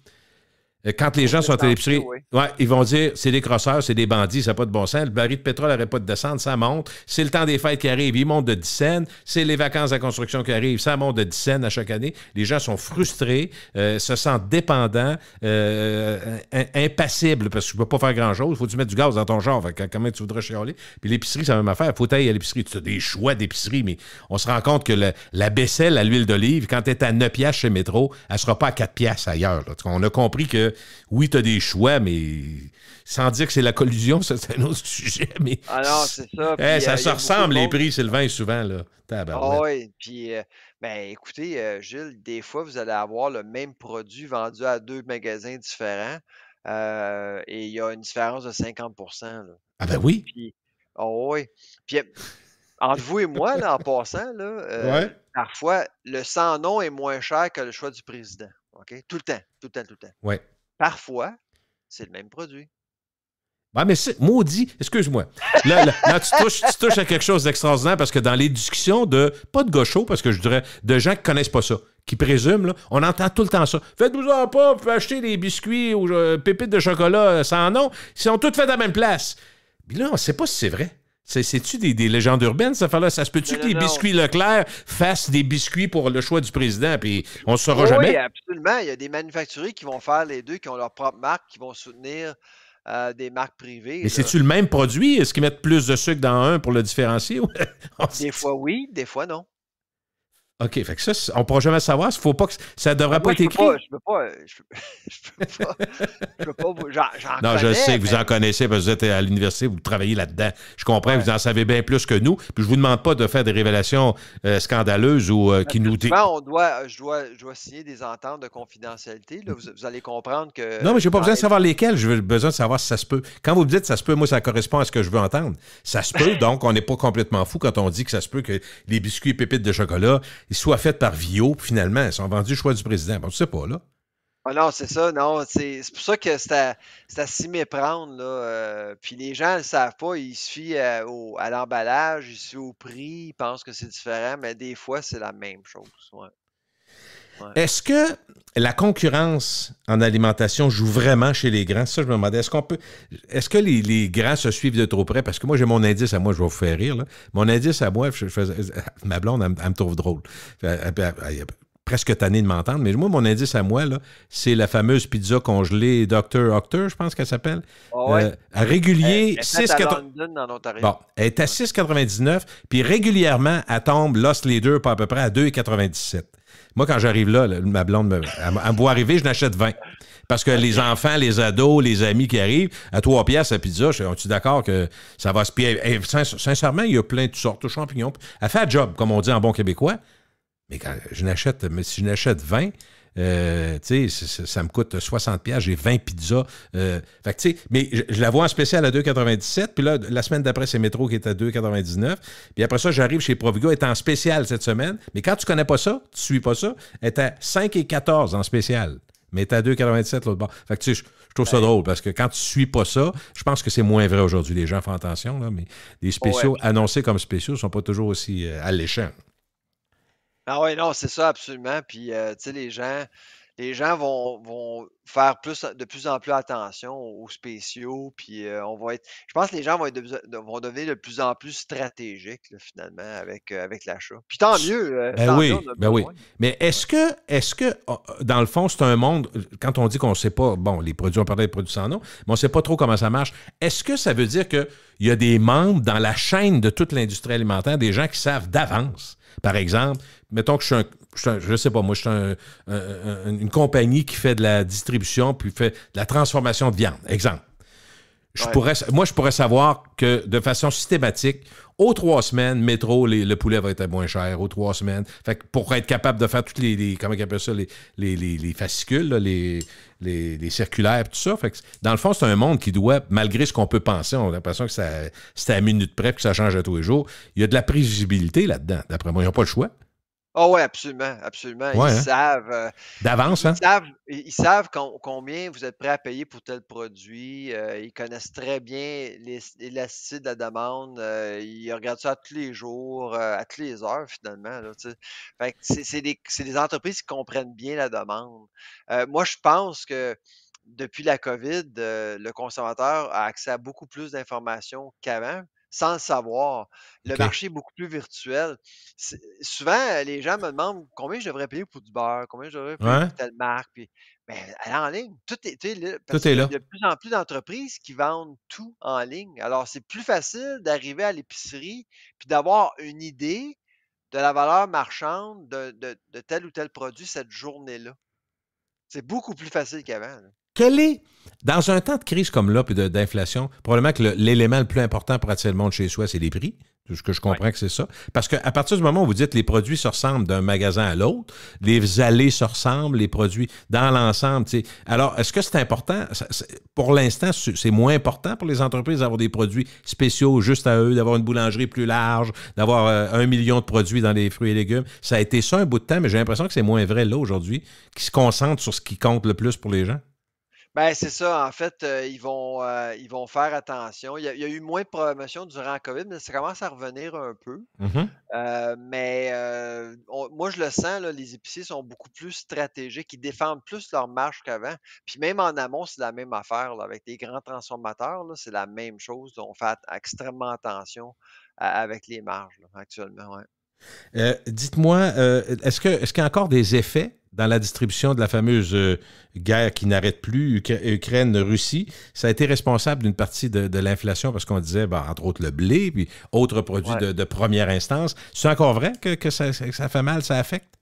Quand les gens sont à l'épicerie, ouais, ils vont dire c'est des crosseurs, c'est des bandits, ça n'a pas de bon sens. Le baril de pétrole n'arrête pas de descendre, ça monte. C'est le temps des fêtes qui arrive, il monte de 10 cents. C'est les vacances de la construction qui arrivent, ça monte de 10 cents à chaque année. Les gens sont frustrés, se sentent dépendants, impassibles, parce que tu ne peux pas faire grand-chose. Il faut que tu mettes du gaz dans ton genre. Comment tu voudrais chialer? Puis l'épicerie, c'est la même affaire. Il faut tailler à l'épicerie. Tu as des choix d'épicerie, mais on se rend compte que la baisselle à l'huile d'olive, quand tu es à 9 piastres chez Métro, elle ne sera pas à 4 piastres ailleurs. Là. On a compris que oui, tu as des choix, mais sans dire que c'est la collusion, ça, c'est un autre sujet. Mais
ah non, c'est ça.
Puis, ça se ressemble, les prix, Sylvain, souvent. Là.
Ah oui, puis ben, écoutez, Gilles, des fois, vous allez avoir le même produit vendu à 2 magasins différents et il y a une différence de 50 là.
Ah ben oui.
Puis, oh oui. Puis, entre vous et moi, là, en passant, là, parfois, le sans-nom est moins cher que le choix du président. OK? Tout le temps, tout le temps, tout le temps.
Oui.
Parfois, c'est le même produit.
Ouais, mais c'est maudit, excuse-moi. Là, tu touches à quelque chose d'extraordinaire parce que dans les discussions pas de gauchos, parce que je dirais, de gens qui ne connaissent pas ça, qui présument, là, on entend tout le temps ça. Faites-vous-en pas, vous pouvez acheter des biscuits ou pépites de chocolat sans nom, ils sont tous faits à la même place. Puis là, on ne sait pas si c'est vrai. C'est-tu des légendes urbaines, ça fait-là? Ça se peut-tu que les biscuits Leclerc fassent des biscuits pour le choix du président, puis on ne saura jamais?
Oui, absolument. Il y a des manufacturiers qui vont faire les deux, qui ont leur propre marque, qui vont soutenir des marques privées.
Mais c'est-tu le même produit? Est-ce qu'ils mettent plus de sucre dans un pour le différencier?
Des fois oui, des fois non.
OK, fait que ça, on ne pourra jamais savoir. Faut pas que, ça ne devrait pas être écrit.
Je peux pas, j'en
non,
connais,
je sais que vous en connaissez parce que vous êtes à l'université, vous travaillez là-dedans. Je comprends que vous en savez bien plus que nous. Puis je vous demande pas de faire des révélations scandaleuses ou qui nous...
Souvent, je dois signer des ententes de confidentialité. Là, vous allez comprendre que...
Non, mais je n'ai pas besoin de savoir lesquelles. J'ai besoin de savoir si ça se peut. Quand vous me dites ça se peut, moi, ça correspond à ce que je veux entendre. Ça se peut, donc on n'est pas complètement fou quand on dit que ça se peut que les biscuits et pépites de chocolat ils soient faits par Vio, puis finalement, ils sont vendus au choix du président. Bon, tu sais pas, là.
Ah non, c'est ça, non. C'est pour ça que c'est à s'y méprendre, là. Puis les gens ne le savent pas, ils se fient à l'emballage, ils se fient au prix, ils pensent que c'est différent, mais des fois, c'est la même chose. Ouais. Ouais.
Est-ce que la concurrence en alimentation joue vraiment chez les grands? Ça, je me demandais. Est-ce que les grands se suivent de trop près? Parce que moi, j'ai mon indice à moi, je vais vous faire rire. Là. Mon indice à moi, ma blonde, elle me trouve drôle. Elle presque tannée de m'entendre, mais moi, mon indice à moi, là, c'est la fameuse pizza congelée Dr. Octer, je pense qu'elle s'appelle.
Oh ouais.
Régulier,
elle est à London, en Ontario.
Bon, elle est à 6,99, puis régulièrement, elle tombe Lost Leader à peu près à 2,97. Moi, quand j'arrive là, ma blonde, elle me voit arriver, je n'achète 20. Parce que les enfants, les ados, les amis qui arrivent, à 3 piastres la pizza, je suis d'accord que ça va se... Puis, sincèrement, il y a plein de sortes de champignons. Elle fait un job, comme on dit en bon québécois. Mais si je n'achète 20, Tu sais, ça me coûte 60 pièces, j'ai 20 pizzas. Fait que, tu sais, mais je la vois en spécial à 2,97. Puis là, la semaine d'après, c'est Métro qui est à 2,99. Puis après ça, j'arrive chez Provigo, elle est en spécial cette semaine. Mais quand tu connais pas ça, tu suis pas ça, elle est à 5,14 en spécial. Mais elle est à 2,97 l'autre bord. Fait que, tu sais, je trouve ça
Ouais.
drôle parce que quand tu suis pas ça, je pense que c'est moins vrai aujourd'hui. Les gens font attention, là, mais les
Oh, ouais,
spéciaux annoncés comme spéciaux sont pas toujours aussi alléchants.
ah ouais, non, c'est ça, absolument. Puis, tu sais, les gens vont faire de plus en plus attention aux spéciaux. Puis, je pense que les gens vont devenir de plus en plus stratégiques, là, finalement, avec l'achat. Puis
Ben
tant mieux, on
oui,
a
ben oui.
besoin.
Mais
Ouais.
est-ce que, dans le fond, c'est un monde, quand on dit qu'on ne sait pas, bon, les produits, on parlait des produits sans nom, mais on ne sait pas trop comment ça marche, est-ce que ça veut dire qu'il y a des membres dans la chaîne de toute l'industrie alimentaire, des gens qui savent d'avance? Par exemple, mettons que je sais pas, moi, je suis une compagnie qui fait de la distribution puis fait de la transformation de viande. Exemple.
Ouais.
Je pourrais savoir que de façon systématique, aux 3 semaines, métro, le poulet va être moins cher, aux 3 semaines. Fait que pour être capable de faire toutes comment ils appellent ça, les fascicules, là, les circulaires, tout ça. Fait que, dans le fond, c'est un monde qui doit, malgré ce qu'on peut penser, on a l'impression que c'est à minute près, que ça change à tous les jours. Il y a de la prévisibilité là-dedans. D'après moi, ils n'ont pas le choix.
Ah ouais, absolument, absolument.
Ouais, hein? D'avance, hein?
Ils savent combien vous êtes prêt à payer pour tel produit. Ils connaissent très bien l'élasticité de la demande. Ils regardent ça à tous les jours, à toutes les heures, finalement, là, tu sais. Fait que c'est des entreprises qui comprennent bien la demande. Moi, je pense que depuis la COVID, le consommateur a accès à beaucoup plus d'informations qu'avant, sans le savoir. Le
OK.
marché est beaucoup plus virtuel. Souvent, les gens me demandent combien je devrais payer pour du beurre, combien je devrais payer
Ouais?
pour telle marque. Puis, ben, allez en ligne. Tout est, tu sais, là, parce
Tout
qu'il
est
y a
là.
de plus en plus d'entreprises qui vendent tout en ligne. Alors, c'est plus facile d'arriver à l'épicerie puis d'avoir une idée de la valeur marchande de tel ou tel produit cette journée-là. C'est beaucoup plus facile qu'avant, là.
Quel est, dans un temps de crise comme là, puis d'inflation, probablement que l'élément le plus important pour attirer le monde chez soi, c'est les prix. Tout ce que je
Ouais.
comprends que c'est ça. Parce qu'à partir du moment où vous dites les produits se ressemblent d'un magasin à l'autre, les allées se ressemblent, les produits dans l'ensemble, tu sais. Alors, est-ce que c'est important? Pour l'instant, c'est moins important pour les entreprises d'avoir des produits spéciaux juste à eux, d'avoir une boulangerie plus large, d'avoir 1 million de produits dans les fruits et légumes. Ça a été ça un bout de temps, mais j'ai l'impression que c'est moins vrai là aujourd'hui, qui se concentre sur ce qui compte le plus pour les gens.
Ben, c'est ça, en fait, ils vont faire attention. Il y a eu moins de promotions durant la COVID, mais ça commence à revenir un peu.
Mhm.
Moi, je le sens, là, les épiciers sont beaucoup plus stratégiques. Ils défendent plus leur marge qu'avant. Puis même en amont, c'est la même affaire, là, avec les grands transformateurs, là, c'est la même chose. On fait extrêmement attention avec les marges, là, actuellement, ouais.
Dites-moi, est-ce qu'il y a encore des effets dans la distribution de la fameuse guerre qui n'arrête plus, Ukraine-Russie? Ça a été responsable d'une partie de l'inflation parce qu'on disait, ben, entre autres, le blé, puis autres produits
Ouais.
de première instance. C'est encore vrai que ça fait mal, ça affecte?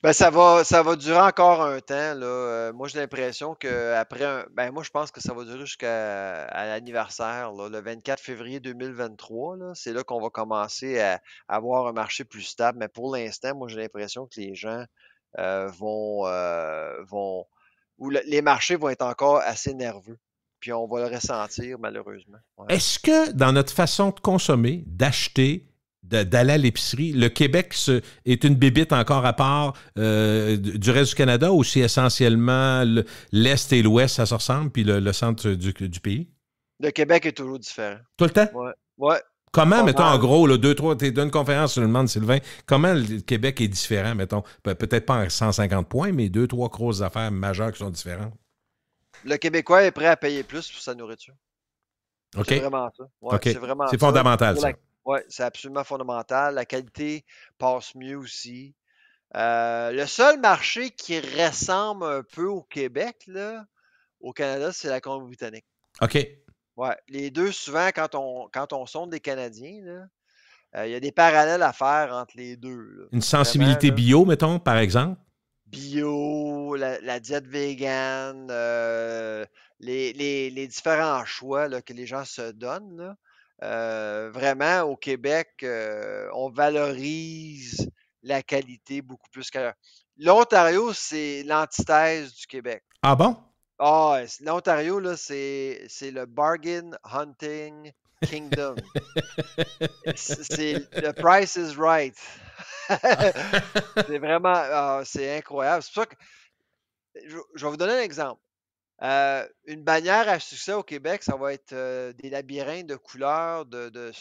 Ben, ça va durer encore un temps, là. Moi, j'ai l'impression qu'après ben, moi, je pense que ça va durer jusqu'à l'anniversaire, là, le 24 février 2023, là. C'est là qu'on va commencer à avoir un marché plus stable. Mais pour l'instant, moi, j'ai l'impression que les gens vont ou les marchés vont être encore assez nerveux. Puis on va le ressentir, malheureusement. Ouais.
Est-ce que dans notre façon de consommer, d'acheter, d'aller à l'épicerie, le Québec est une bébite encore à part du reste du Canada ou si essentiellement l'Est et l'Ouest, ça se ressemble, puis le centre du pays?
Le Québec est toujours différent.
Tout le temps?
Ouais. Ouais,
Comment,
pas
mettons, en
mal.
gros, là, deux, trois, tu une conférence sur le demande, Sylvain, comment le Québec est différent, mettons, peut-être pas en 150 points, mais deux, trois grosses affaires majeures qui sont différentes?
Le Québécois est prêt à payer plus pour sa nourriture.
OK?
C'est vraiment ça. Ouais,
OK.
c'est vraiment
C'est
ça.
fondamental, ça.
Ouais, c'est absolument fondamental. La qualité passe mieux aussi. Le seul marché qui ressemble un peu au Québec, là, au Canada, c'est la Colombie-Britannique.
OK.
Ouais, les deux, souvent, quand on sonde des Canadiens, là, il y a des parallèles à faire entre les deux, là.
Une
Vraiment,
sensibilité
là.
bio, mettons, par exemple?
Bio, la diète végane, les différents choix là, que les gens se donnent, là. Vraiment, au Québec, on valorise la qualité beaucoup plus qu'ailleurs. l'Ontario, c'est l'antithèse du Québec.
Ah bon?
Ah, l'Ontario, là, c'est le bargain hunting kingdom. C'est le price is right. C'est vraiment, c'est incroyable. C'est pour ça que je vais vous donner un exemple. Une bannière à succès au Québec, ça va être des labyrinthes de couleurs, de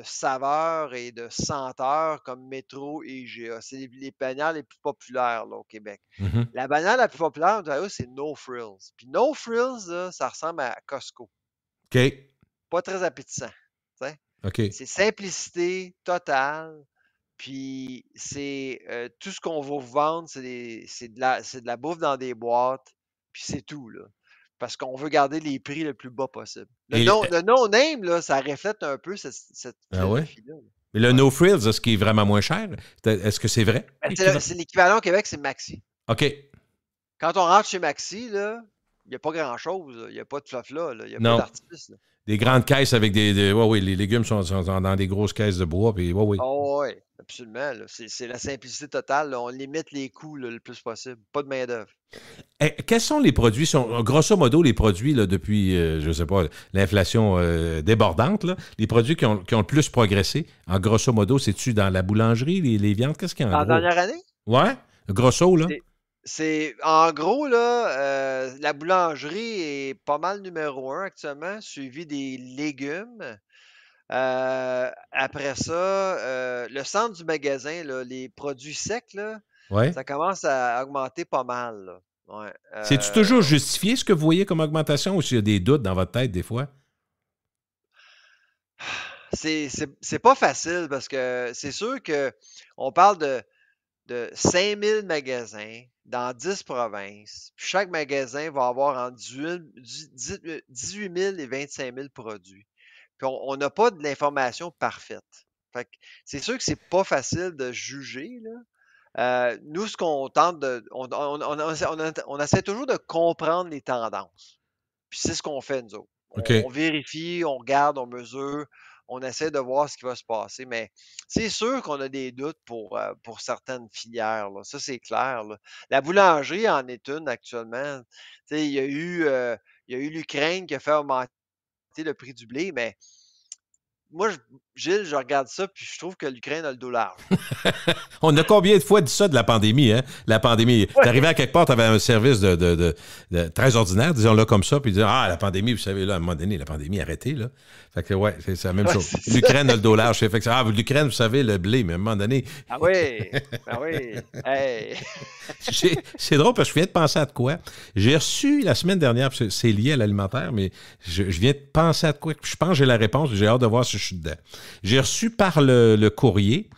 saveurs et de senteurs comme Métro et IGA. C'est les bannières les plus populaires là, au Québec.
Mhm.
La bannière la plus populaire en Ontario, c'est No Frills. Puis No Frills, là, ça ressemble à Costco.
OK.
Pas très appétissant. T'sais.
OK.
C'est simplicité totale. Puis c'est tout ce qu'on va vous vendre, c'est de la bouffe dans des boîtes. Puis c'est tout, là. Parce qu'on veut garder les prix le plus bas possible.
Et,
Le no-name, là, ça reflète un peu cette
ah ouais?
philosophie-là.
Mais le
Ouais.
No Frills, est-ce qu'il est vraiment moins cher? Est-ce que c'est vrai?
Ben, c'est l'équivalent au Québec, c'est Maxi.
OK.
Quand on rentre chez Maxi, là, il n'y a pas grand-chose. là. Il n'y a pas de fluff-là. Il n'y a pas
Non.
d'artifice. là.
Des grandes caisses avec ouais, oui, les légumes sont dans des grosses caisses de bois. Puis, ouais, oui.
Oh, oui, absolument. là. C'est la simplicité totale. là. On limite les coûts là, le plus possible. Pas de main-d'œuvre.
Quels sont les produits, grosso modo, les produits là, depuis, je ne sais pas, l'inflation débordante, là, les produits qui ont le plus progressé, en grosso modo, c'est-tu dans la boulangerie, les viandes? Qu'est-ce qu'il y a en
En
gros?
dernière année?
Ouais? Grosso, là?
En gros, là, la boulangerie est pas mal numéro un actuellement, suivi des légumes. Après ça, le centre du magasin, là, les produits secs, là,
Ouais?
ça commence à augmenter pas mal. là. Ouais.
C'est-tu toujours justifié ce que vous voyez comme augmentation ou s'il y a des doutes dans votre tête des fois?
C'est pas facile parce que c'est sûr que on parle de 5000 magasins dans 10 provinces. Puis chaque magasin va avoir entre 18 000 et 25 000 produits. Puis on n'a pas de l'information parfaite. Fait que c'est sûr que c'est pas facile de juger, là. Nous, ce qu'on tente de. On essaie toujours de comprendre les tendances. Puis c'est ce qu'on fait, nous autres. On
OK.
vérifie, on regarde, on mesure, on essaie de voir ce qui va se passer. Mais c'est sûr qu'on a des doutes pour certaines filières. Là. Ça, c'est clair. Là. La boulangerie en est une actuellement. Tu sais, il y a eu l'Ukraine qui a fait augmenter le prix du blé, mais moi, Gilles, je regarde ça, puis je trouve que l'Ukraine a le dos large.
On a combien de fois dit ça de la pandémie, hein? La pandémie.
Ouais.
T'arrivais à quelque part, t'avais un service de très ordinaire, disons-le comme ça, puis dire, ah, la pandémie, vous savez, là, à un moment donné, la pandémie, arrêtez, là. Fait que, ouais, c'est la même
Ouais,
chose.
c'est ça.
L'Ukraine a le dos large. Fait que, ah, l'Ukraine, vous savez, le blé, mais à un moment donné,
Ah oui, ah oui. Hey.
c'est drôle parce que je viens de penser à de quoi. J'ai reçu la semaine dernière, parce que c'est lié à l'alimentaire, mais je viens de penser à de quoi. Je pense que j'ai la réponse, j'ai hâte de voir si je suis dedans. J'ai reçu par le courrier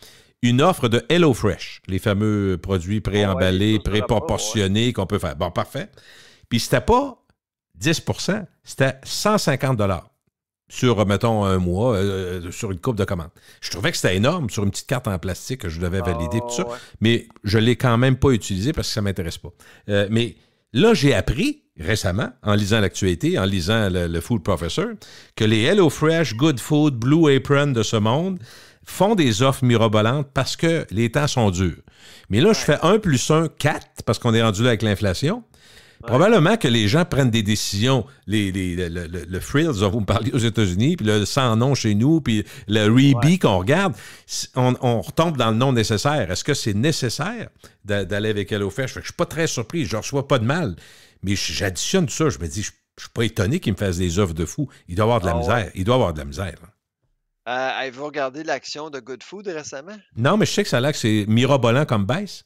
une offre de HelloFresh, les fameux produits préemballés, préproportionnés qu'on peut faire. Bon, parfait. Puis c'était pas 10 c'était 150 sur, mettons, un mois, sur une coupe de commandes. Je trouvais que c'était énorme sur une petite carte en plastique que je devais valider, tout ça,
Ouais.
mais je ne l'ai quand même pas utilisé parce que ça ne m'intéresse pas. Mais là, j'ai appris récemment, en lisant l'actualité, en lisant le Food Professor, que les HelloFresh, Good Food, Blue Apron de ce monde font des offres mirobolantes parce que les temps sont durs. Mais là, je fais 1 + 1, 4, parce qu'on est rendu là avec l'inflation.
Ouais.
Probablement que les gens prennent des décisions. Le Frills, dont vous me parliez aux États-Unis, puis le sans nom chez nous, puis le Reebee qu'on regarde, on retombe dans le non nécessaire. Est-ce que c'est nécessaire d'aller avec HelloFresh? Je ne suis pas très surpris, je ne reçois pas de mal. Mais j'additionne tout ça, je me dis, je ne suis pas étonné qu'ils me fassent des offres de fou. Il doit avoir de la misère.
Ouais.
Il doit avoir de la misère.
Avez-vous regardé l'action de Good Food récemment?
Non, mais je sais que ça a l'air que c'est mirobolant comme baisse.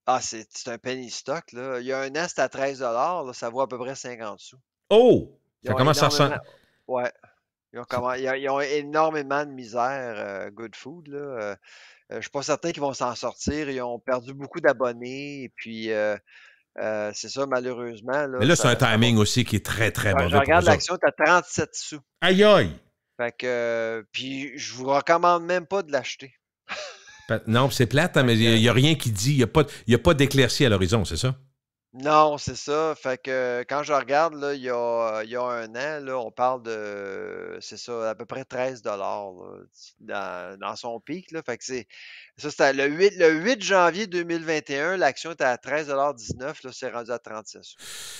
Ah, c'est un penny stock, là. Il y a un an, c'était à 13 là, ça vaut à peu près 50 sous.
Oh!
Ils
Ça
ont
commence à
énormément.
ressentir.
Ouais. Ils ont énormément de misère, Good Food, là. Je suis pas certain qu'ils vont s'en sortir. Ils ont perdu beaucoup d'abonnés. Et puis, c'est ça, malheureusement,
Mais
là,
là, c'est un
ça va.
timing aussi qui est très, très
Je
mauvais pour
regarde
eux autres.
l'action, tu as 37 sous.
Aïe aïe!
Fait que, puis je vous recommande même pas de l'acheter.
Non, c'est plate, hein, mais il n'y a rien qui dit, il n'y a pas d'éclaircie à l'horizon, c'est ça?
Non, c'est ça. Fait que quand je regarde, là, il y a un an, là, on parle de, c'est ça, à peu près 13 $ là, dans son pic, là. Fait que ça, c'était le 8 janvier 2021, l'action était à 13,19 $, là, c'est rendu à 36.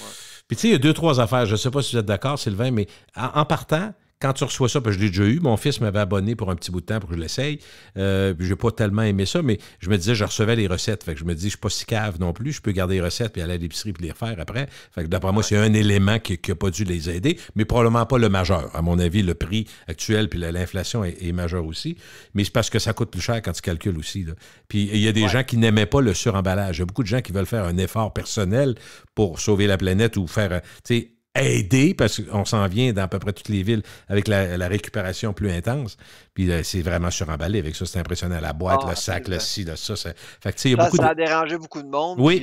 Ouais.
Puis tu sais, il y a deux, trois affaires. Je ne sais pas si vous êtes d'accord, Sylvain, mais en partant, quand tu reçois ça, parce que je l'ai déjà eu, mon fils m'avait abonné pour un petit bout de temps pour que je l'essaye. Puis j'ai pas tellement aimé ça, mais je me disais, je recevais les recettes. Fait que je me dis, je suis pas si cave non plus. Je peux garder les recettes puis aller à l'épicerie puis les refaire après. Fait que d'après moi,
Ouais.
c'est un élément qui n'a pas dû les aider, mais probablement pas le majeur. À mon avis, le prix actuel puis l'inflation est majeur aussi. Mais c'est parce que ça coûte plus cher quand tu calcules aussi, là. Puis il y a des
Ouais.
gens qui n'aimaient pas le suremballage. Il y a beaucoup de gens qui veulent faire un effort personnel pour sauver la planète ou faire, tu sais, aider, parce qu'on s'en vient dans à peu près toutes les villes avec la récupération plus intense. Puis c'est vraiment suremballé avec ça. C'est impressionnant. La boîte,
Ah,
le sac, le
absolument.
ci, le ça. Fait que, tu sais, il y a beaucoup
Ça
de...
a dérangé beaucoup de monde, puis
Oui,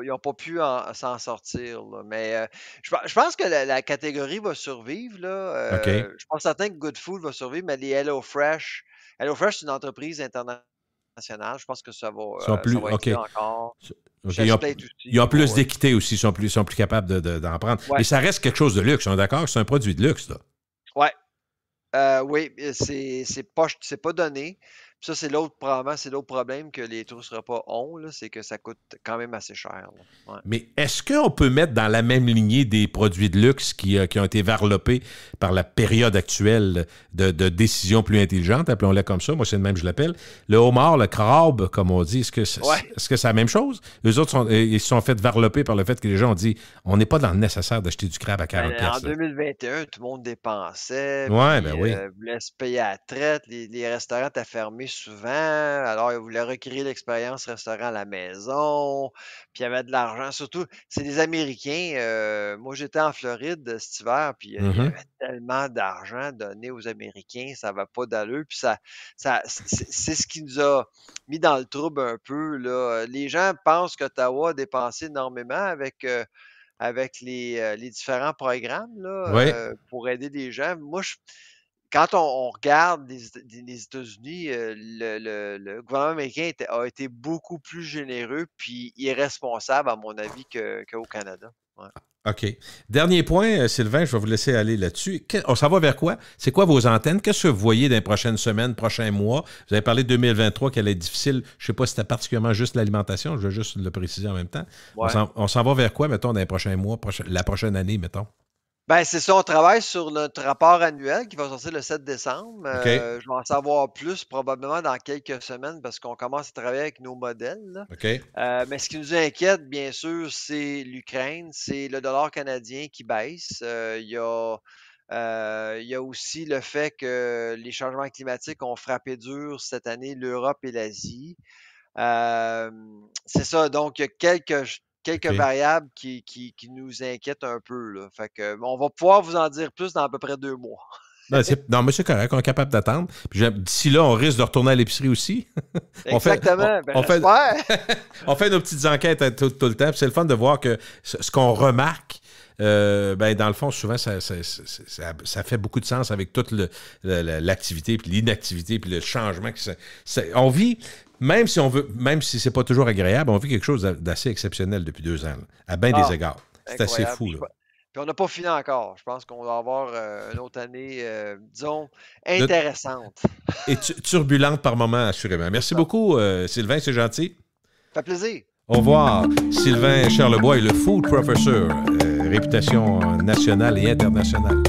ils ont pas pu s'en sortir, là. Mais je pense que la catégorie va survivre, là.
OK.
Je suis pas certain que Good Food va survivre, mais les HelloFresh, c'est une entreprise internationale. Je pense que
Ils sont
ça
plus...
va être
OK.
là encore.
OK.
Chestplate
Ils
aussi,
ont plus
ouais.
d'équité aussi. Ils sont plus capables d'en prendre.
Ouais,
Mais ça reste quelque chose de luxe. On est d'accord? C'est un produit de luxe, là.
ouais. Oui, c'est pas donné. Puis ça, probablement, c'est l'autre problème que les trous repas ont, là, c'est que ça coûte quand même assez cher, là. Ouais.
Mais est-ce qu'on peut mettre dans la même lignée des produits de luxe qui ont été varlopés par la période actuelle de décisions plus intelligentes, appelons-les comme ça, moi c'est le même que je l'appelle, le homard, le crabe, comme on dit,
Ouais.
est-ce que c'est la même chose? Les autres, ils se sont fait varloper par le fait que les gens ont dit, on n'est pas dans le nécessaire d'acheter du crabe à 40
En
pièces.
2021, tout le monde dépensait,
Ouais,
puis
ben oui.
voulait se payer à la traite. Les restaurants étaient fermés souvent. Alors, ils voulaient recréer l'expérience restaurant à la maison. Puis il y avait de l'argent. Surtout, c'est des Américains. Moi, j'étais en Floride cet hiver, puis il y
Mhm.
avait tellement d'argent donné aux Américains, ça va pas d'allure. Puis c'est ce qui nous a mis dans le trouble un peu, là. Les gens pensent qu'Ottawa a dépensé énormément avec les différents programmes là,
Oui.
pour aider les gens. Moi, quand on regarde les États-Unis, le gouvernement américain a été beaucoup plus généreux puis irresponsable, à mon avis, qu'au Canada. Ouais.
OK. Dernier point, Sylvain, je vais vous laisser aller là-dessus. On s'en va vers quoi? C'est quoi vos antennes? Qu'est-ce que vous voyez dans les prochaines semaines, prochains mois? Vous avez parlé de 2023, qu'elle est difficile. Je ne sais pas si c'était particulièrement juste l'alimentation. Je veux juste le préciser en même temps.
Ouais.
On s'en va vers quoi, mettons, dans les prochains mois, la prochaine année, mettons?
Ben, c'est ça, on travaille sur notre rapport annuel qui va sortir le 7 décembre.
OK.
Je vais en savoir plus probablement dans quelques semaines parce qu'on commence à travailler avec nos modèles, là.
OK.
Mais ce qui nous inquiète, bien sûr, c'est l'Ukraine, c'est le dollar canadien qui baisse. Il y a aussi le fait que les changements climatiques ont frappé dur cette année l'Europe et l'Asie. Euh, c'est ça, donc il y a quelques
OK.
variables qui nous inquiètent un peu, là. Fait que, on va pouvoir vous en dire plus dans à peu près 2 mois.
Non, mais c'est correct, on est capable d'attendre. Puis d'ici là, on risque de retourner à l'épicerie aussi. on fait,
Exactement, ben
on fait,
j'espère.
on fait nos petites enquêtes tout le temps. Puis c'est le fun de voir que ce qu'on remarque, ben, dans le fond, souvent, ça fait beaucoup de sens avec toute l'activité, puis l'inactivité, puis le changement. On vit, même si c'est pas toujours agréable, on vit quelque chose d'assez exceptionnel depuis 2 ans, là, à bien des
Ah,
égards. C'est assez
incroyable.
fou, là.
Puis on n'a pas fini encore. Je pense qu'on va avoir une autre année, disons,
De-
intéressante.
et turbulente par moment, assurément.
C'est
Merci
ça.
beaucoup, Sylvain, c'est gentil.
Ça fait plaisir.
Au revoir. Sylvain Charlebois est le Food Professor, réputation nationale et internationale.